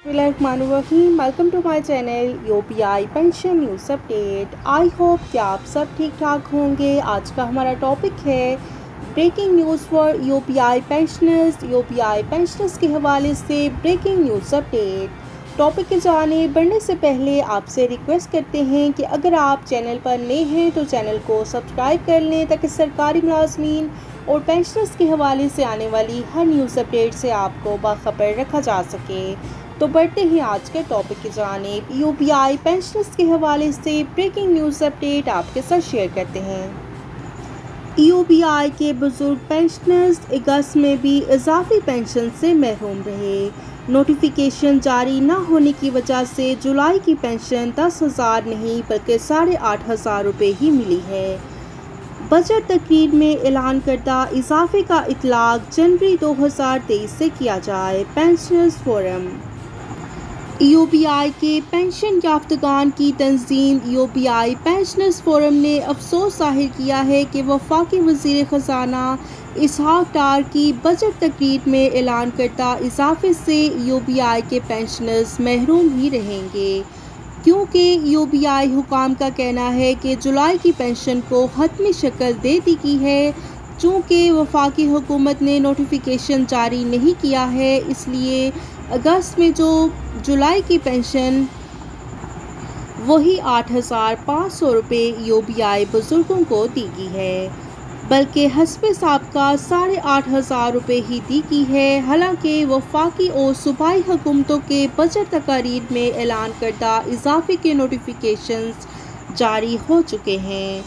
बिस्मिल्लाहिर्रहमानिर्रहीम। Welcome to my channel UPI pension news update. I hope कि आप सब ठीक ठाक होंगे। आज का हमारा टॉपिक है breaking news for UPI pensioners. UPI pensioners के हवाले से ब्रेकिंग न्यूज़ अपडेट। टॉपिक के जाने बढ़ने से पहले आपसे रिक्वेस्ट करते हैं कि अगर आप चैनल पर नए हैं तो चैनल को सब्सक्राइब कर लें ताकि सरकारी मुलाजमीन और पेंशनर्स के हवाले से आने वाली हर न्यूज़ अपडेट से आपको बाखबर रखा जा सके। तो बढ़ते हैं आज के टॉपिक की जानिब। यूपीआई पेंशनर्स के हवाले से ब्रेकिंग न्यूज़ अपडेट आपके साथ शेयर करते हैं। यूपीआई के बुजुर्ग पेंशनर्स अगस्त में भी इजाफी पेंशन से महरूम रहे। नोटिफिकेशन जारी न होने की वजह से जुलाई की पेंशन 10,000 नहीं बल्कि 8,500 रुपये ही मिली है। बजट तकरीर में ऐलान करदा इजाफे का इतलाक जनवरी 2023 से किया जाए। Pensioners forum. यूपीआई के पेंशन याफ्तगान की तंजीम यूपीआई पेंशनर्स फोरम ने अफसोस जाहिर किया है कि वफाकी वज़ीर ख़ज़ाना इसहाक डार की बजट तकरीर में ऐलान करदा इजाफे से यूपीआई के पेंशनर्स महरूम ही रहेंगे, क्योंकि यूपीआई हुकाम का कहना है कि जुलाई की पेंशन को हतमी शक्ल दे दी गई है। चूँकि वफाकी हुकूमत ने नोटिफिकेशन जारी नहीं किया है, इसलिए अगस्त में जो जुलाई की पेंशन वही 8,500 रुपये यूपीआई बुजुर्गों को दी गई है, बल्कि हस्बे साबिक़ा 8,500 रुपये ही दी गई है। हालांकि वफाकी और सूबाई हुकूमतों के बजट तकारीर में ऐलान करदा इजाफे के नोटिफिकेशंस जारी हो चुके हैं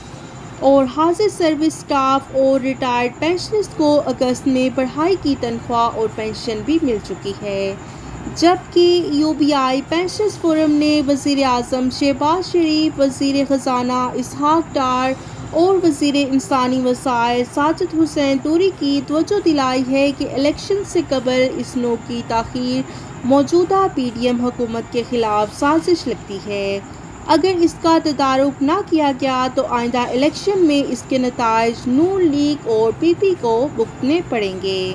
और हाजिर सर्विस स्टाफ और रिटायर्ड पेंशनर्स को अगस्त में बढ़ाई की तनख्वाह और पेंशन भी मिल चुकी है। जबकि यूपीआई पेंशनर्स फोरम ने वज़ीर आज़म शहबाज शरीफ, वज़ीर ख़ज़ाना इसहाक डार और वज़ीर इंसानी वसाइल साजिद हुसैन तूरी की तवज्जो दिलाई है कि इलेक्शन से कबल इस नौ की ताख़ीर मौजूदा पीडीएम हुकूमत के ख़िलाफ़ साजिश लगती है। अगर इसका तदारुक ना किया गया तो आइंदा इलेक्शन में इसके नताइज नून लीग और पीपी को भुगतने पड़ेंगे।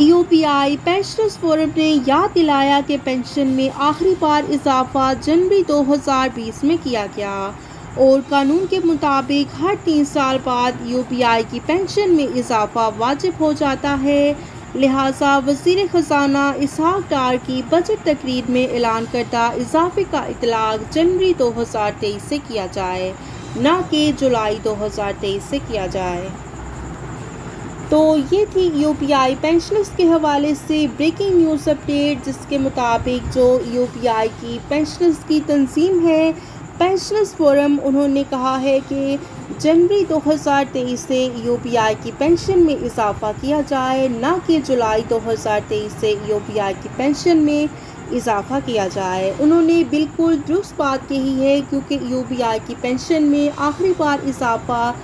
यूपीआई पेंशनर्स फोरम ने याद दिलाया कि पेंशन में आखिरी बार इजाफा जनवरी 2020 में किया गया और कानून के मुताबिक हर 3 साल बाद यूपीआई की पेंशन में इजाफा वाजिब हो जाता है। लिहाजा वज़ीर ख़ज़ाना इसहाक डार की बजट तकरीर में ऐलान करदा इजाफे का इतलाक जनवरी 2023 से किया जाए, न कि जुलाई 2023 से किया जाए। तो ये थी यूपीआई पेंशनर्स के हवाले से ब्रेकिंग न्यूज़ अपडेट, जिसके मुताबिक जो यूपीआई की पेंशनर्स की तंजीम है पेंशनर्स फोरम, उन्होंने कहा है कि जनवरी 2023 से यूपीआई की पेंशन में इजाफा किया जाए, न कि जुलाई 2023 से यूपीआई की पेंशन में इजाफा किया जाए। उन्होंने बिल्कुल दुरुस्त बात कही है, क्योंकि यूपीआई की पेंशन में आखिरी बार इजाफा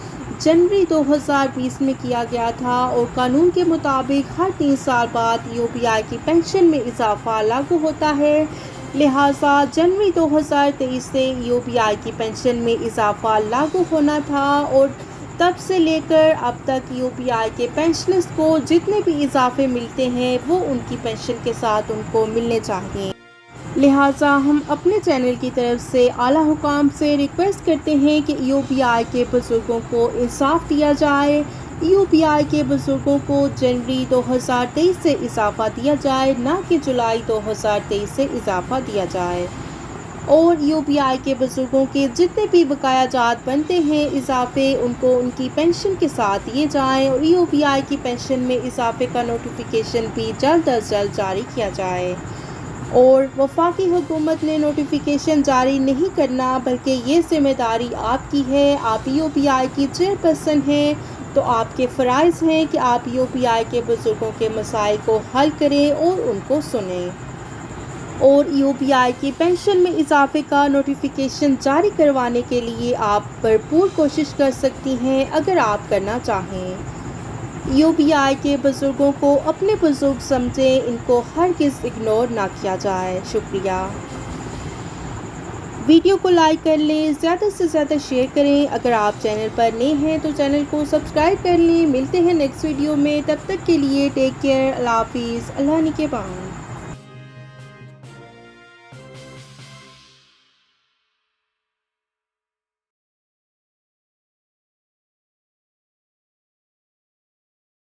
जनवरी 2020 में किया गया था और कानून के मुताबिक हर 3 साल बाद यूपीआई की पेंशन में इजाफा लागू होता है। लिहाजा जनवरी 2023 से यूपीआई की पेंशन में इजाफा लागू होना था और तब से लेकर अब तक यूपीआई के पेंशनर्स को जितने भी इजाफे मिलते हैं वो उनकी पेंशन के साथ उनको मिलने चाहिए। लिहाजा हम अपने चैनल की तरफ से आला हुकाम से रिक्वेस्ट करते हैं कि यूपीआई के बुजुर्गों को इंसाफ दिया जाए। यूपीआई के बुजुर्गों को जनवरी 2023 से इजाफा दिया जाए, न कि जुलाई 2023 से इजाफा दिया जाए। और यूपीआई के बुजुर्गों के जितने भी बकाया जात बनते हैं इजाफे, उनको उनकी पेंशन के साथ दिए जाएँ और यूपीआई की पेंशन में इजाफे का नोटिफिकेशन भी जल्द अज जल्द जारी किया जाए। और वफाकी हुकूमत ने नोटिफिकेशन जारी नहीं करना, बल्कि ये ज़िम्मेदारी आपकी है। आप यूपीआई की चेयरपर्सन हैं, तो आपके फ़राइज़ हैं कि आप यूपीआई के बुजुर्गों के मसाइल को हल करें और उनको सुनें। और यूपीआई की पेंशन में इजाफे का नोटिफिकेशन जारी करवाने के लिए आप भरपूर कोशिश कर सकती हैं अगर आप करना चाहें। यूपीआई के बुजुर्गों को अपने बुजुर्ग समझें, इनको हरगिज़ इग्नोर ना किया जाए। शुक्रिया। वीडियो को लाइक कर लें, ज़्यादा से ज़्यादा शेयर करें। अगर आप चैनल पर नए हैं तो चैनल को सब्सक्राइब कर लें। मिलते हैं नेक्स्ट वीडियो में, तब तक के लिए टेक केयर। अल्लाह हाफिज़। अल्लाह निगहबान।